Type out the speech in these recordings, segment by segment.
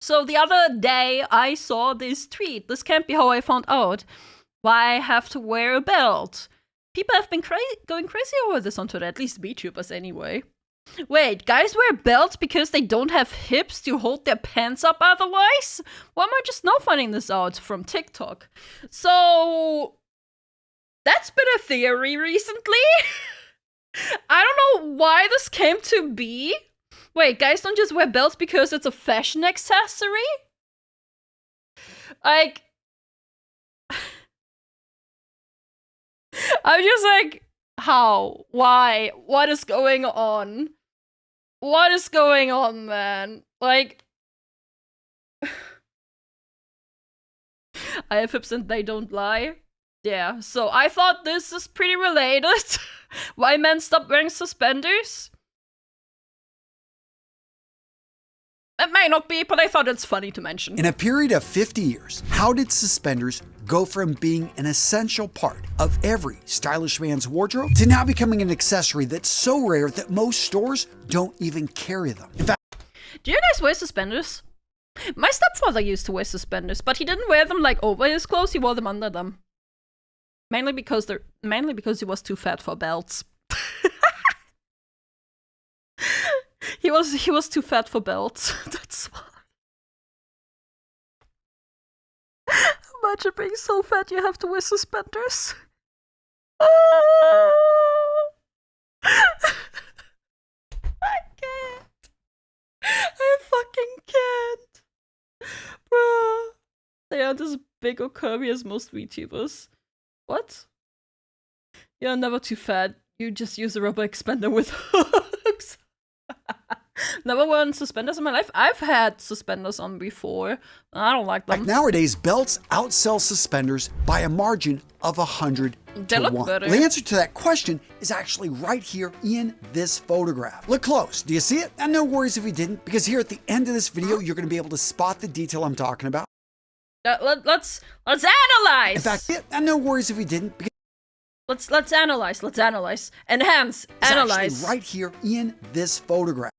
So the other day I saw this tweet. This can't be how I found out why I have to wear a belt. People have been going crazy over this on Twitter, at least VTubers anyway. Wait, guys wear belts because they don't have hips to hold their pants up otherwise? Why am I just now finding this out from TikTok? So, that's been a theory recently. I don't know why this came to be. Wait, guys don't just wear belts because it's a fashion accessory? Like, I'm just like, how? Why? What is going on? What is going on, man? Like, I have hips and they don't lie. Yeah, so I thought this is pretty related. Why men stop wearing suspenders? It may not be, but I thought it's funny to mention. In a period of 50 years, how did suspenders go from being an essential part of every stylish man's wardrobe to now becoming an accessory that's so rare that most stores don't even carry them? In fact, do you guys wear suspenders? My stepfather used to wear suspenders, but he didn't wear them like over his clothes, he wore them under them. Mainly because he was too fat for belts. He was too fat for belts. That's why. Imagine being so fat you have to wear suspenders. I can't. I fucking can't. Bruh. They aren't as big or curvy as most VTubers. What? You're never too fat. You just use a rubber expander with hooks. Never worn suspenders in my life. I've had suspenders on before. I don't like them. Nowadays, belts outsell suspenders by a margin of 100 They to look 1. better. The answer to that question is actually right here in this photograph. Look close. Do you see it? And no worries if you didn't, because here at the end of this video, you're going to be able to spot the detail I'm talking about. Let's analyze. In fact, and no worries if you didn't, because let's analyze. Enhance. it's Analyze. actually right here in this photograph.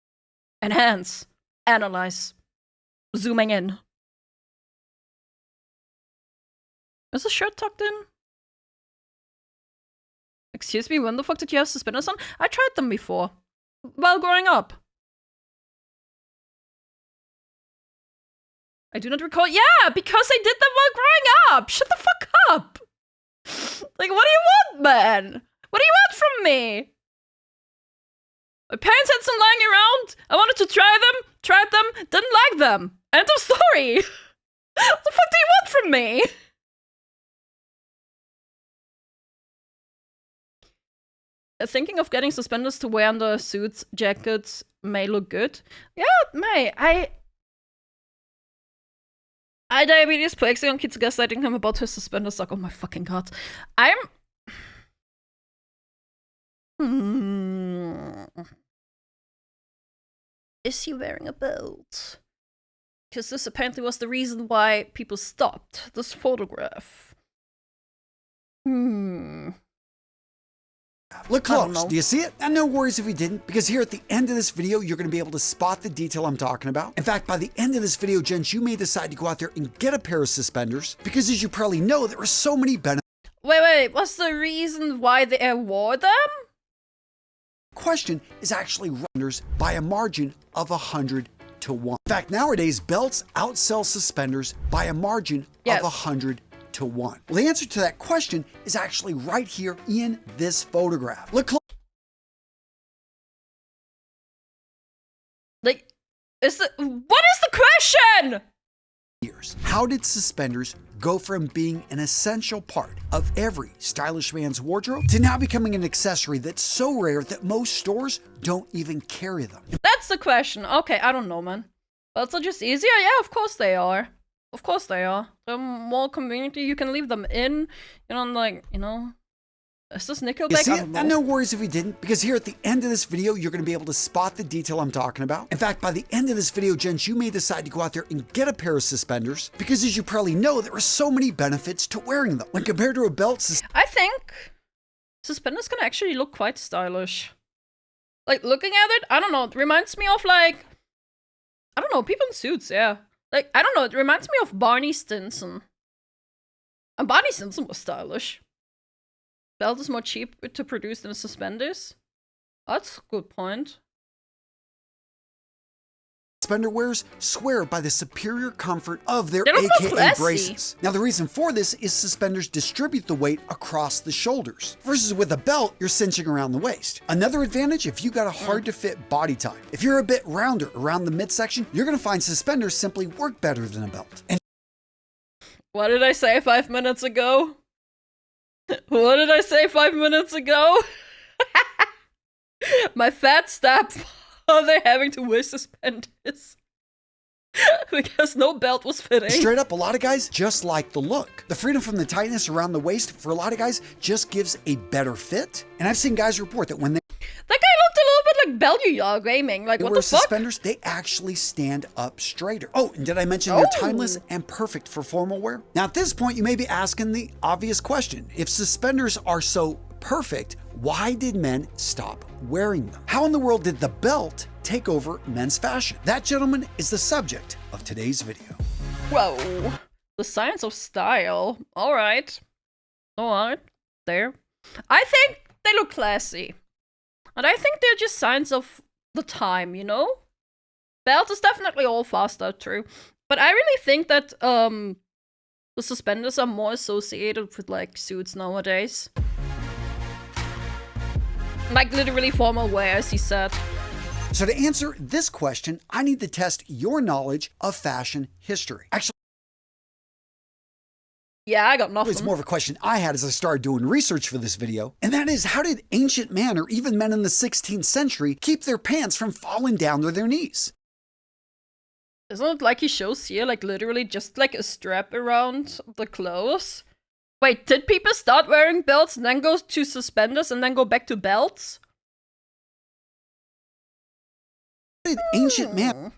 Enhance. Analyze. Zooming in. Is the shirt tucked in? Excuse me, when the fuck did you have suspenders on? I tried them before. While growing up. I do not recall. Yeah, because I did them while growing up. Shut the fuck up. Like, what do you want, man? What do you want from me? My parents had some lying around. I wanted to try them, tried them, didn't like them. End of story. What the fuck do you want from me? Thinking of getting suspenders to wear under suits, jackets may look good. Yeah, it may. I diabetes perplexing on kids gaslighting him about his suspenders. Like, oh my fucking god. Is he wearing a belt? Because this apparently was the reason why people stopped this photograph. Look close. Do you see it? And no worries if you didn't, because here at the end of this video, you're going to be able to spot the detail I'm talking about. In fact, by the end of this video, gents, you may decide to go out there and get a pair of suspenders, because as you probably know, there are so many benefits. Wait, what's the reason why they wore them? Question is actually renders by a margin of 100 to 1. In fact, nowadays, belts outsell suspenders by a margin of 100 to 1. Well, the answer to that question is actually right here in this photograph. Look close. Like, what is the question? How did suspenders go from being an essential part of every stylish man's wardrobe to now becoming an accessory that's so rare that most stores don't even carry them? That's the question. Okay, I don't know, man. Belts are just easier? Yeah, of course they are. Of course they are. They're more convenient. You can leave them in, is this Nickelback? I don't know. And no worries if you didn't, because here at the end of this video, you're going to be able to spot the detail I'm talking about. In fact, by the end of this video, gents, you may decide to go out there and get a pair of suspenders, because as you probably know, there are so many benefits to wearing them. When compared to a belt, I think suspenders can actually look quite stylish. Like, looking at it, I don't know, it reminds me of, like, I don't know, people in suits, yeah. Like, I don't know, it reminds me of Barney Stinson. And Barney Stinson was stylish. Belt is more cheap to produce than suspenders. That's a good point. Suspender wearers swear by the superior comfort of their They look more AKA classy. braces. Now the reason for this is suspenders distribute the weight across the shoulders, versus with a belt, you're cinching around the waist. Another advantage if you got a hard to fit body type. If you're a bit rounder around the midsection, you're gonna find suspenders simply work better than a belt. And What did I say 5 minutes ago? What did I say 5 minutes ago? My fat stepfather having to wear suspenders. Because no belt was fitting. straight up, a lot of guys just like the look. The freedom from the tightness around the waist for a lot of guys just gives a better fit. And I've seen guys report that when they That guy looked a little bit like Belgian gaming. Like, what wear the fuck? suspenders, they actually stand up straighter. Oh, and did I mention they're timeless and perfect for formal wear? Now at this point, you may be asking the obvious question. If suspenders are so perfect, why did men stop wearing them? How in the world did the belt take over men's fashion? That, gentlemen, is the subject of today's video. Whoa. The science of style. Alright. Alright. There. I think they look classy. And I think they're just signs of the time, you know? Belt is definitely all faster, true. But I really think that the suspenders are more associated with like suits nowadays. Like literally formal wear, as he said. So to answer this question, I need to test your knowledge of fashion history. Actually, Yeah, I got nothing. it's more of a question I had as I started doing research for this video, and that is, how did ancient men, or even men in the 16th century, keep their pants from falling down to their knees? Isn't it like he shows here, like literally just like a strap around the clothes? Wait, did people start wearing belts and then go to suspenders and then go back to belts? How did ancient men,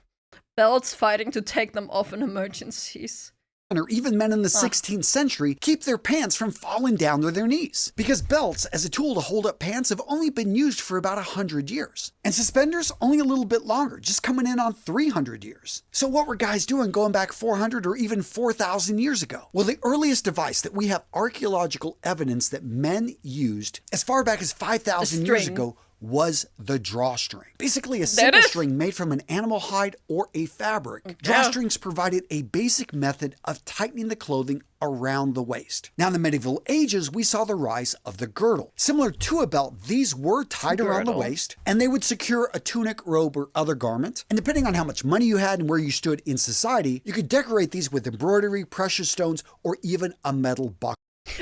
Belts fighting to take them off in emergencies. or even men in the 16th century, keep their pants from falling down to their knees? Because belts, as a tool to hold up pants, have only been used for about 100 years. And suspenders, only a little bit longer, just coming in on 300 years. So what were guys doing going back 400 or even 4,000 years ago? Well, the earliest device that we have archaeological evidence that men used as far back as 5,000 years string. ago was the drawstring. Basically a There simple it is. string made from an animal hide or a fabric. Drawstrings provided a basic method of tightening the clothing around the waist. Now in the medieval ages, we saw the rise of the girdle. Similar to a belt, these were tied around the Girdle. waist, and they would secure a tunic, robe, or other garment. And depending on how much money you had and where you stood in society, you could decorate these with embroidery, precious stones, or even a metal buckle.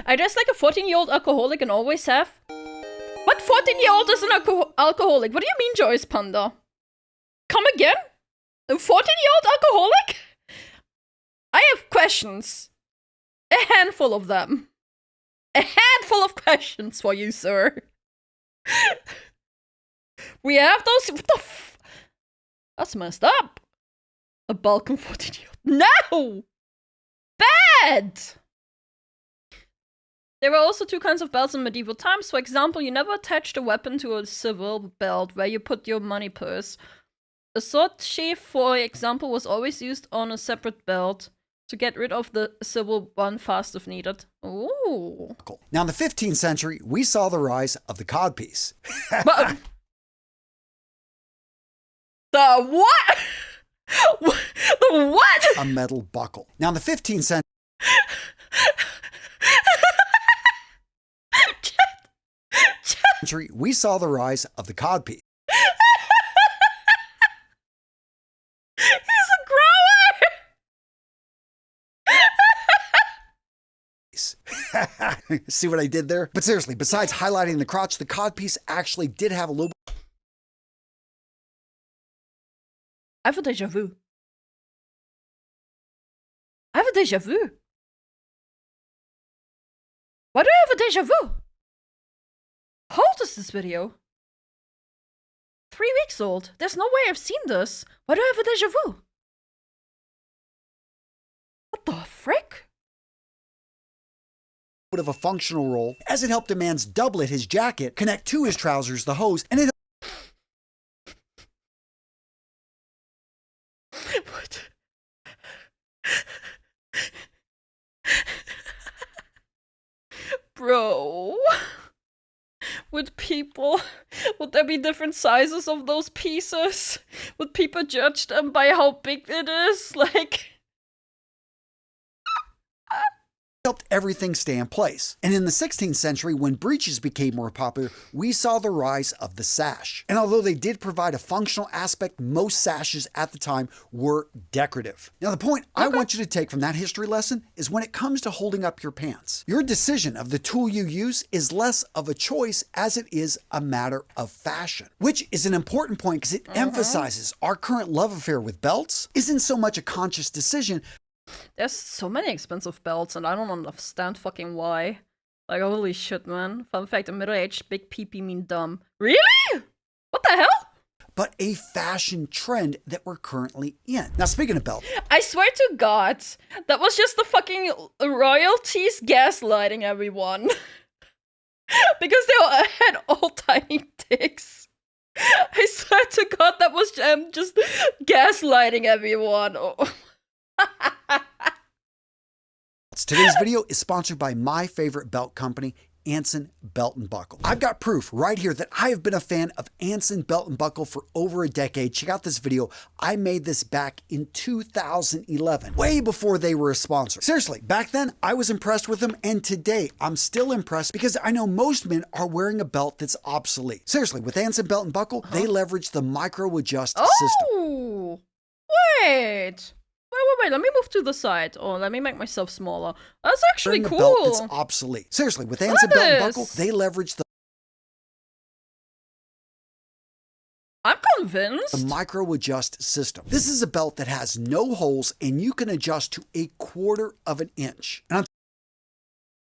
I dress like a 14-year-old alcoholic and always have. What 14-year-old is an alcoholic? What do you mean, Joyce Panda? Come again? A 14-year-old alcoholic? I have questions. A handful of them. A handful of questions for you, sir. We have those. What the That's messed up. A Balkan 14-year-old. No! Bad! There were also two kinds of belts in medieval times. For example, you never attached a weapon to a civil belt where you put your money purse. A sword sheath, for example, was always used on a separate belt to get rid of the civil one fast if needed. Ooh. Now in the 15th century, we saw the rise of the codpiece. But, the what? The what? A metal buckle. Now in the 15th century, we saw the rise of the codpiece. He's a grower! See what I did there? But seriously, besides highlighting the crotch, the codpiece actually did have a little I have a déjà vu. I have a déjà vu. Why do I have a déjà vu? How old is this video? 3 weeks old. There's no way I've seen this. Why do I have a déjà vu? What the frick? bit of a functional role, as it helped a man's doublet, his jacket, connect to his trousers, the hose, and it What? row? Would there be different sizes of those pieces? Would people judge them by how big it is? Like... helped everything stay in place. And in the 16th century, when breeches became more popular, we saw the rise of the sash. And although they did provide a functional aspect, most sashes at the time were decorative. Now, the point I want you to take from that history lesson is when it comes to holding up your pants, your decision of the tool you use is less of a choice as it is a matter of fashion, which is an important point because it emphasizes our current love affair with belts isn't so much a conscious decision. There's so many expensive belts, and I don't understand fucking why. Like, holy shit, man. Fun fact, in middle-aged, big pee-pee mean dumb. Really? What the hell? But a fashion trend that we're currently in. Now, speaking of belt. I swear to God, that was just the fucking royalties gaslighting everyone. Because they all had all tiny dicks. I swear to God, that was just gaslighting everyone. Oh. Today's video is sponsored by my favorite belt company, Anson Belt & Buckle. I've got proof right here that I have been a fan of Anson Belt & Buckle for over a decade. Check out this video. I made this back in 2011, way before they were a sponsor. Seriously, back then I was impressed with them, and today I'm still impressed because I know most men are wearing a belt that's obsolete. Seriously, with Anson Belt & Buckle, they leverage the micro-adjust system. Oh, wait, let me move to the side. Oh, let me make myself smaller. That's actually cool. Belt that's obsolete. Seriously, with Anson Belt & Buckle, they leverage the I'm convinced. The micro-adjust system. This is a belt that has no holes and you can adjust to 1/4 of an inch. And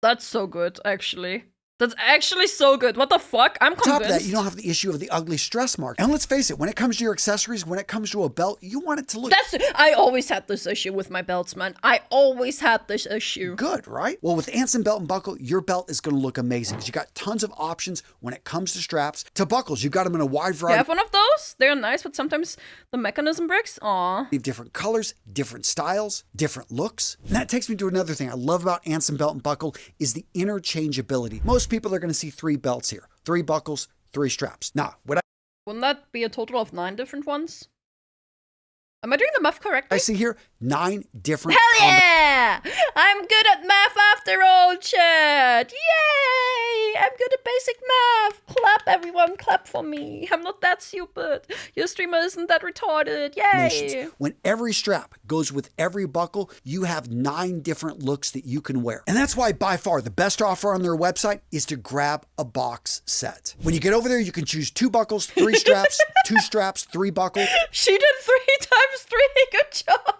that's so good, actually. That's actually so good. What the fuck? I'm convinced. On top of that, you don't have the issue of the ugly stress mark. And let's face it, when it comes to your accessories, when it comes to a belt, you want it to look... I always had this issue with my belts, man. I always had this issue. Good, right? Well, with Anson Belt & Buckle, your belt is going to look amazing because you got tons of options when it comes to straps. To buckles, you've got them in a wide variety. You have one of those? They're nice, but sometimes the mechanism breaks. Aw. Different colors, different styles, different looks. And that takes me to another thing I love about Anson Belt & Buckle is the interchangeability. Most people are going to see 3 belts here. 3 buckles, 3 straps. Now, wouldn't that be a total of 9 different ones? Am I doing the math correctly? I see here 9 different... Hell yeah! I'm good at math after all, Chad! Yay! I'm good at basic math! Clap, everyone, clap for me. I'm not that stupid. Your streamer isn't that retarded. Yay! When every strap goes with every buckle, you have 9 different looks that you can wear. And that's why, by far, the best offer on their website is to grab a box set. When you get over there, you can choose 2 buckles, 3 straps, 2 straps, 3 buckles. She did 3 times 3. Good job.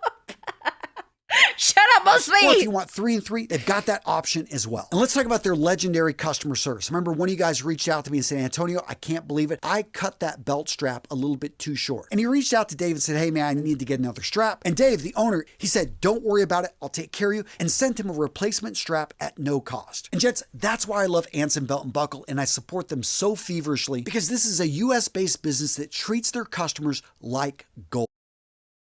Shut up, mostly. Or if you want 3 and 3, they've got that option as well. And let's talk about their legendary customer service. Remember, one of you guys reached out to me and said, Antonio, I can't believe it. I cut that belt strap a little bit too short. And he reached out to Dave and said, hey man, I need to get another strap. And Dave, the owner, he said, don't worry about it. I'll take care of you, and sent him a replacement strap at no cost. And gents, that's why I love Anson Belt & Buckle, and I support them so feverishly because this is a US-based business that treats their customers like gold.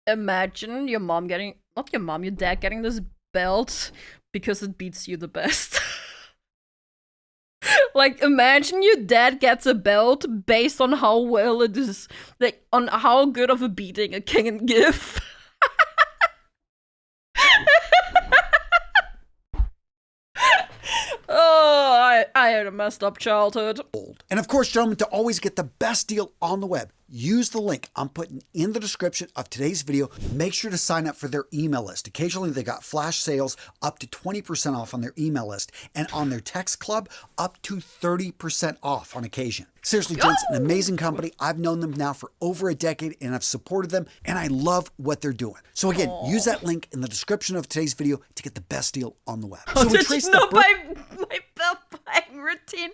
Imagine your mom getting, not your mom, your dad getting this belt because it beats you the best. Like, imagine your dad gets a belt based on how well it is, like, on how good of a beating it can give. Oh, I had a messed up childhood. And of course, gentlemen, to always get the best deal on the web, use the link I'm putting in the description of today's video. Make sure to sign up for their email list. Occasionally, they got flash sales up to 20% off on their email list, and on their text club, up to 30% off on occasion. Seriously, gents, an amazing company. I've known them now for over a decade, and I've supported them, and I love what they're doing. So again, use that link in the description of today's video to get the best deal on the web. Oh, did you know my belt buying routine?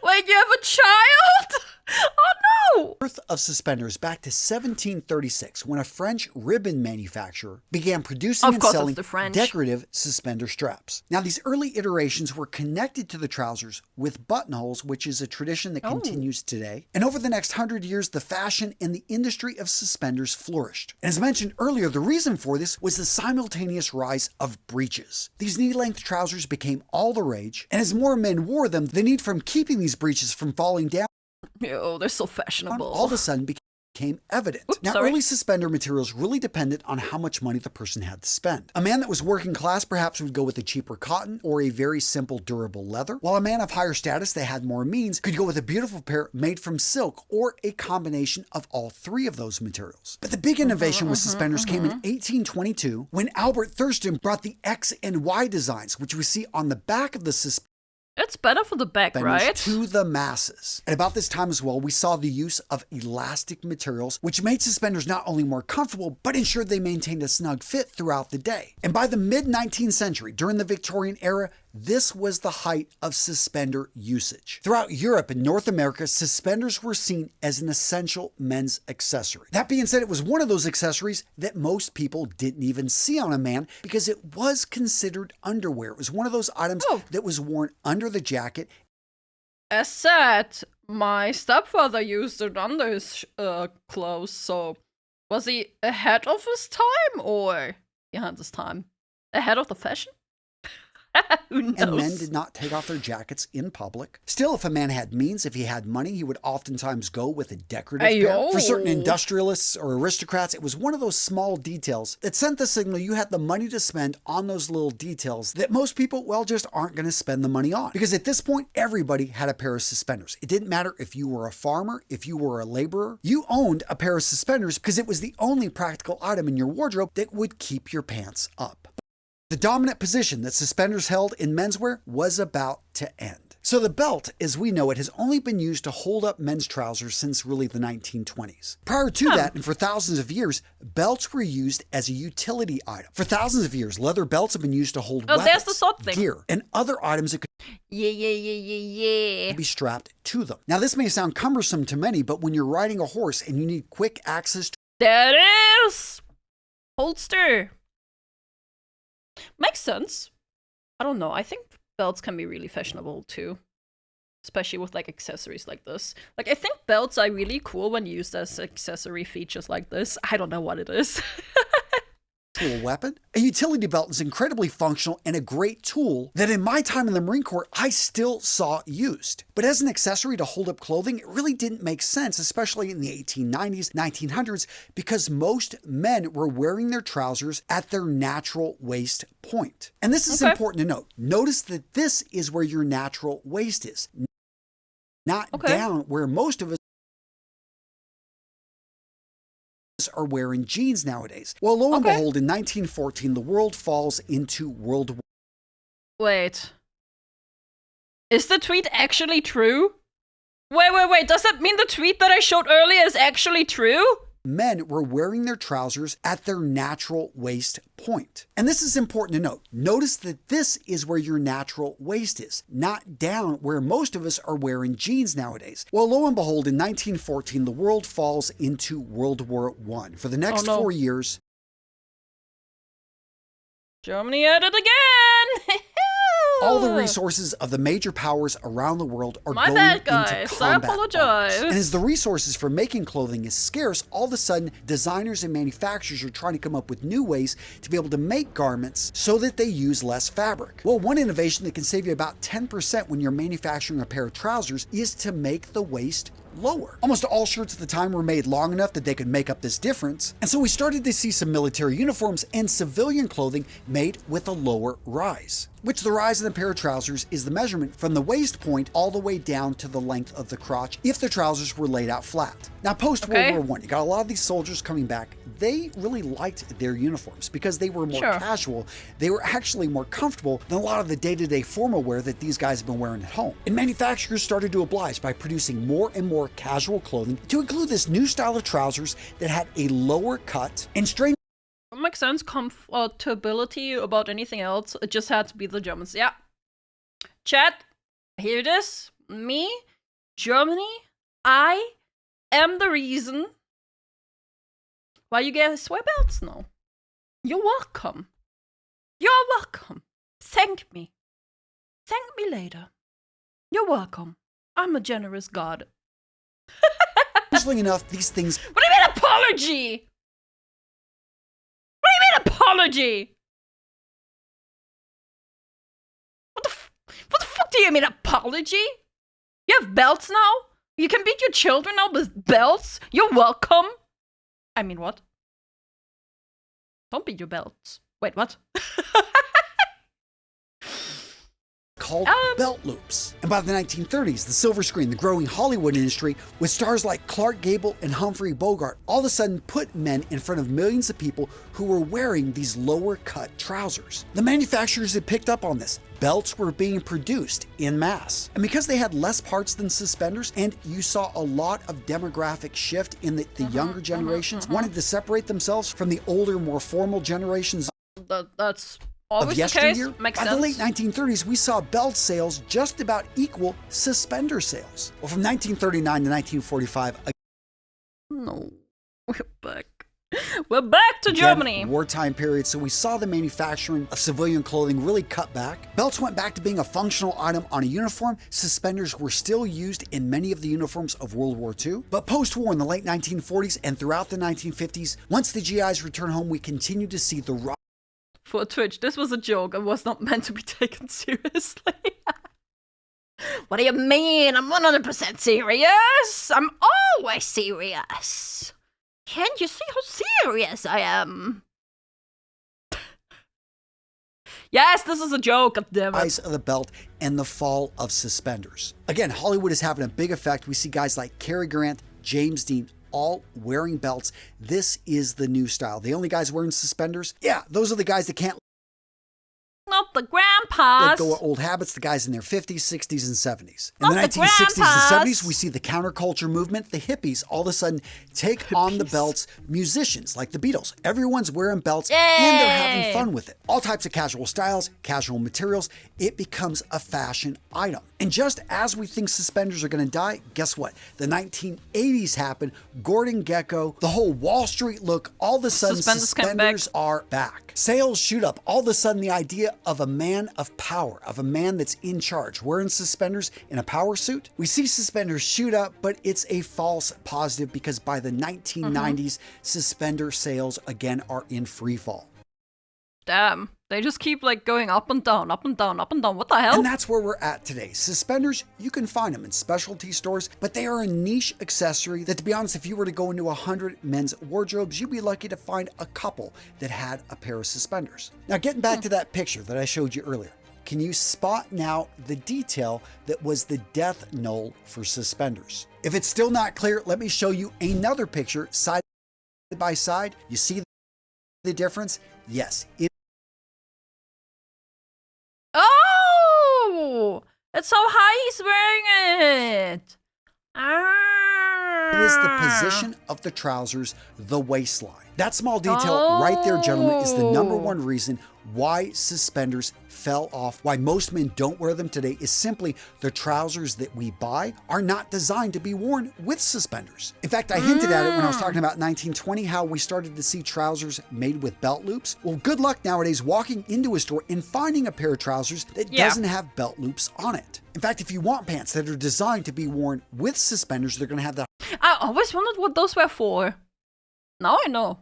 Wait, you have a child? Oh no! Birth of suspenders back to 1736 when a French ribbon manufacturer began producing Of and course, selling it's the French. decorative suspender straps. Now, these early iterations were connected to the trousers with buttonholes, which is a tradition that continues today. And over the next 100 years, the fashion and the industry of suspenders flourished. And as mentioned earlier, the reason for this was the simultaneous rise of breeches. These knee-length trousers became all the rage, and as more men wore them, the need from keeping these breeches from falling down They're so fashionable. all of a sudden became evident. Now, early suspender materials really depended on how much money the person had to spend. A man that was working class perhaps would go with a cheaper cotton or a very simple durable leather, while a man of higher status that had more means could go with a beautiful pair made from silk or a combination of all three of those materials. But the big innovation with suspenders came in 1822 when Albert Thurston brought the X and Y designs, which we see on the back of the suspender. It's better for the back, right? To the masses. At about this time as well, we saw the use of elastic materials, which made suspenders not only more comfortable, but ensured they maintained a snug fit throughout the day. And by the mid-19th century, during the Victorian era, this was the height of suspender usage. Throughout Europe and North America, suspenders were seen as an essential men's accessory. That being said, it was one of those accessories that most people didn't even see on a man because it was considered underwear. It was one of those items that was worn under the jacket. As said, my stepfather used it under his clothes, so was he ahead of his time or behind his time? Ahead of the fashion? Who knows? And men did not take off their jackets in public. Still, if a man had means, if he had money, he would oftentimes go with a decorative pair. For certain industrialists or aristocrats, it was one of those small details that sent the signal you had the money to spend on those little details that most people, well, just aren't going to spend the money on. Because at this point, everybody had a pair of suspenders. It didn't matter if you were a farmer, if you were a laborer, you owned a pair of suspenders because it was the only practical item in your wardrobe that would keep your pants up. The dominant position that suspenders held in menswear was about to end. So the belt, as we know it, has only been used to hold up men's trousers since really the 1920s. Prior to that, and for thousands of years, belts were used as a utility item. For thousands of years, leather belts have been used to hold weapons, gear, and other items that could be strapped to them. Now, this may sound cumbersome to many, but when you're riding a horse and you need quick access to... There it is! Holster. Makes sense. I don't know. I think belts can be really fashionable too. Especially with like accessories like this. Like I think belts are really cool when used as accessory features like this. I don't know what it is. A weapon? A utility belt is incredibly functional and a great tool that in my time in the Marine Corps, I still saw used. But as an accessory to hold up clothing, it really didn't make sense, especially in the 1890s, 1900s, because most men were wearing their trousers at their natural waist point. And this is important to note. Notice that this is where your natural waist is, not down where most of us are wearing jeans nowadays. Well, lo and behold, in 1914, the world falls into World War. Wait. Is the tweet actually true? Wait. Does that mean the tweet that I showed earlier is actually true? Men were wearing their trousers at their natural waist point. And this is important to note. Notice that this is where your natural waist is, not down where most of us are wearing jeans nowadays. Well, lo and behold, in 1914, the world falls into World War I. For the next 4 years, Germany at it again! all the resources of the major powers around the world are going into combat. I apologize. And as the resources for making clothing is scarce, all of a sudden, designers and manufacturers are trying to come up with new ways to be able to make garments so that they use less fabric. Well, one innovation that can save you about 10% when you're manufacturing a pair of trousers is to make the waist lower. Almost all shirts at the time were made long enough that they could make up this difference. And so we started to see some military uniforms and civilian clothing made with a lower rise. Which the rise in a pair of trousers is the measurement from the waist point all the way down to the length of the crotch if the trousers were laid out flat. Now, post-World War I, you got a lot of these soldiers coming back. They really liked their uniforms because they were more casual. They were actually more comfortable than a lot of the day-to-day formal wear that these guys have been wearing at home. And manufacturers started to oblige by producing more and more casual clothing to include this new style of trousers that had a lower cut and strained. Makes sense. Comfortability about anything else. It just had to be the Germans. Yeah. Chat, here it is. Me, Germany, I am the reason why you guys wear belts now. You're welcome. You're welcome. Thank me. Thank me later. You're welcome. I'm a generous god. Usually enough, these things. What do you mean apology? What do you mean apology? What the fuck do you mean apology? You have belts now? You can beat your children now with belts? You're welcome. I mean, what? Don't beat your belts. Wait, what? Called belt loops. And by the 1930s, the silver screen, the growing Hollywood industry, with stars like Clark Gable and Humphrey Bogart, all of a sudden put men in front of millions of people who were wearing these lower cut trousers. The manufacturers had picked up on this. Belts were being produced in mass. And because they had less parts than suspenders, and you saw a lot of demographic shift in the younger generations wanted to separate themselves from the older, more formal generations That's of always the yesteryear, case. Makes by sense. the late 1930s, we saw belt sales just about equal suspender sales. Well, from 1939 to 1945, No, we're back. We're back to again, Germany. wartime period, so we saw the manufacturing of civilian clothing really cut back. Belts went back to being a functional item on a uniform. Suspenders were still used in many of the uniforms of World War II. But post-war in the late 1940s and throughout the 1950s, once the GIs returned home, we continued to see the rise For Twitch, this was a joke and was not meant to be taken seriously. What do you mean? I'm 100% serious. I'm always serious. Can't you see how serious I am? Yes, this is a joke, goddammit. rise of the belt and the fall of suspenders. Again, Hollywood is having a big effect. We see guys like Cary Grant, James Dean, all wearing belts. This is the new style. The only guys wearing suspenders, yeah, those are the guys that can't Not the grandpas. let go of old habits, the guys in their 50s, 60s, and 70s. In the Not the 1960s grandpas. and 70s, we see the counterculture movement, the hippies, all of a sudden take on the belts. Musicians like the Beatles, everyone's wearing belts and they're having Yay. fun with it. All types of casual styles, casual materials, it becomes a fashion item. And just as we think suspenders are going to die, guess what? The 1980s happened, Gordon Gekko, the whole Wall Street look, all of a sudden Suspenders came back. suspenders are back. Sales shoot up. All of a sudden, the idea of a man of power, of a man that's in charge, wearing suspenders in a power suit. We see suspenders shoot up, but it's a false positive because by the 1990s, suspender sales again are in free fall. Damn. They just keep like going up and down, up and down, up and down. What the hell? And that's where we're at today. Suspenders, you can find them in specialty stores, but they are a niche accessory that, to be honest, if you were to go into 100 men's wardrobes, you'd be lucky to find a couple that had a pair of suspenders. Now, getting back to that picture that I showed you earlier, can you spot now the detail that was the death knell for suspenders? If it's still not clear, let me show you another picture side by side. You see the difference? Yes, Oh! It's so high he's wearing it. it is the position of the trousers, the waistline. That small detail right there, gentlemen, is the number one reason why suspenders fell off. Why most men don't wear them today is simply the trousers that we buy are not designed to be worn with suspenders. In fact, I hinted at it when I was talking about 1920, how we started to see trousers made with belt loops. Well, good luck nowadays walking into a store and finding a pair of trousers that doesn't have belt loops on it. In fact, if you want pants that are designed to be worn with suspenders, they're going to have that. I always wondered what those were for. Now I know.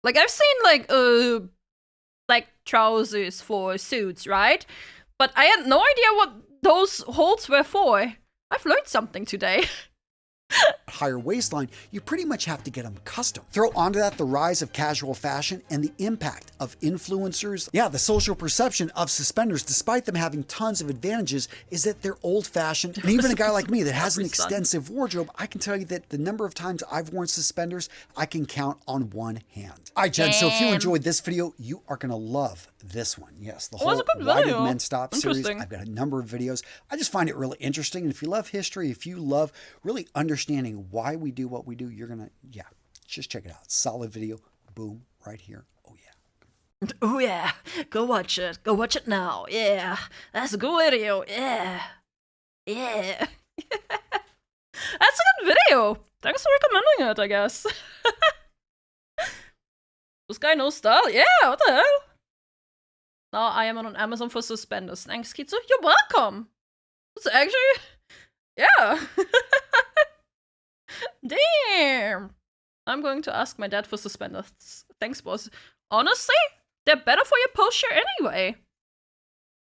Like I've seen like trousers for suits, right? But I had no idea what those holes were for. I've learned something today. Higher waistline, you pretty much have to get them custom. Throw onto that the rise of casual fashion and the impact of influencers. Yeah, the social perception of suspenders, despite them having tons of advantages, is that they're old-fashioned. And even a guy like me that has an extensive wardrobe, I can tell you that the number of times I've worn suspenders, I can count on one hand. All right, Jen, so if you enjoyed this video, you are going to love this one. Yes, the whole Why Did Men Stop series. I've got a number of videos. I just find it really interesting. And if you love history, if you love really understanding why we do what we do, you're going to, just check it out. Solid video. Boom, right here. Oh, yeah. Oh, yeah. Go watch it. Go watch it now. Yeah. That's a good video. Yeah. Yeah. That's a good video. Thanks for recommending it, I guess. This guy knows style. Yeah, what the hell? Now I am on Amazon for Suspenders. Thanks, Kitsu. You're welcome. It's actually... Yeah. Damn. I'm going to ask my dad for Suspenders. Thanks, boss. Honestly, they're better for your posture anyway.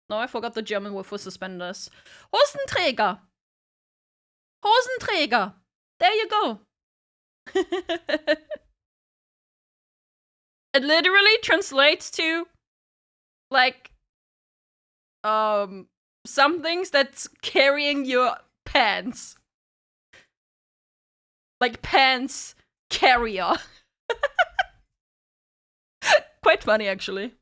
No, I forgot the German word for Suspenders. Hosenträger. Hosenträger. There you go. It literally translates to, like, some things that's carrying your pants. Like pants carrier. Quite funny, actually.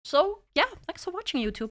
So, yeah, thanks for watching, YouTube.